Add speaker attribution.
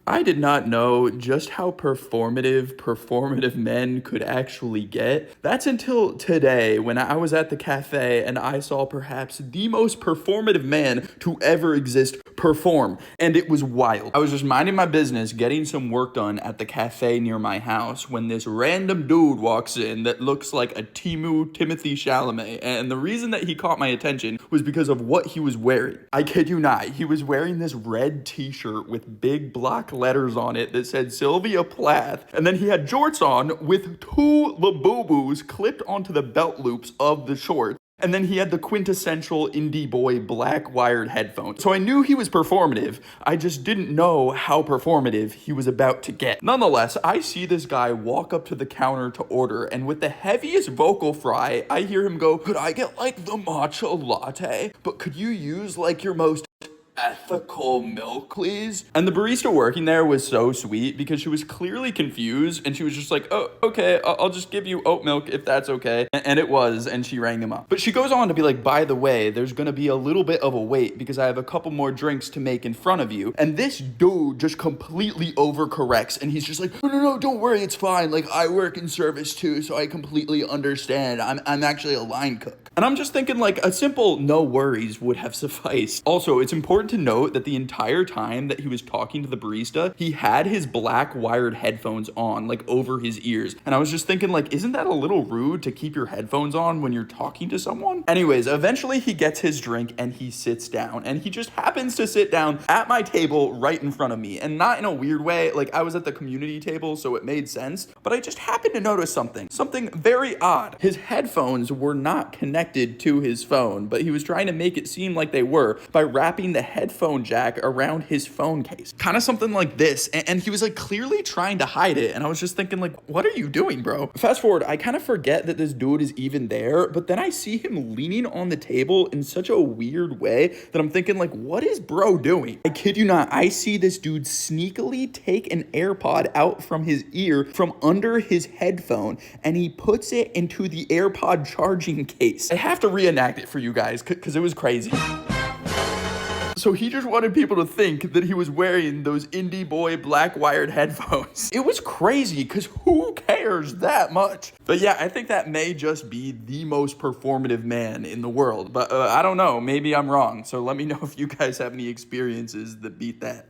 Speaker 1: I did not know just how performative men could actually get. That's until today when I was at the cafe and I saw perhaps the most performative man to ever exist perform. And it was wild. I was just minding my business, getting some work done at the cafe near my house when this random dude walks in that looks like a Timothy Chalamet. And the reason that he caught my attention was because of what he was wearing. I kid you not, he was wearing this red t-shirt with big block letters on it that said Sylvia Plath, and then he had jorts on with two Labubus clipped onto the belt loops of the shorts. And then he had the quintessential indie boy black wired headphones. So I knew he was performative. I just didn't know how performative he was about to get. Nonetheless, I see this guy walk up to the counter to order, and with the heaviest vocal fry, I hear him go, "Could I get like the matcha latte? But could you use like your most ethical milk, please?" And the barista working there was so sweet because she was clearly confused and she was just like, "Oh, okay, I'll just give you oat milk if that's okay." And it was, and she rang him up. But she goes on to be like, "By the way, there's gonna be a little bit of a wait because I have a couple more drinks to make in front of you." And this dude just completely overcorrects and he's just like, No, don't worry, it's fine. Like, I work in service too, so I completely understand. I'm actually a line cook." And I'm just thinking like a simple no worries would have sufficed. Also, it's important to note that the entire time that he was talking to the barista, he had his black wired headphones on, like over his ears. And I was just thinking like, isn't that a little rude to keep your headphones on when you're talking to someone? Anyways, eventually he gets his drink and he sits down, and he just happens to sit down at my table right in front of me, and not in a weird way. Like, I was at the community table, so it made sense, but I just happened to notice something very odd. His headphones were not connected to his phone, but he was trying to make it seem like they were by wrapping the headphone jack around his phone case. Kind of something like this. And he was like clearly trying to hide it. And I was just thinking like, what are you doing, bro? Fast forward, I kind of forget that this dude is even there, but then I see him leaning on the table in such a weird way that I'm thinking like, what is bro doing? I kid you not, I see this dude sneakily take an AirPod out from his ear from under his headphone, and he puts it into the AirPod charging case. I have to reenact it for you guys because it was crazy. So he just wanted people to think that he was wearing those indie boy black wired headphones. It was crazy because who cares that much? But yeah, I think that may just be the most performative man in the world. But I don't know, maybe I'm wrong. So let me know if you guys have any experiences that beat that.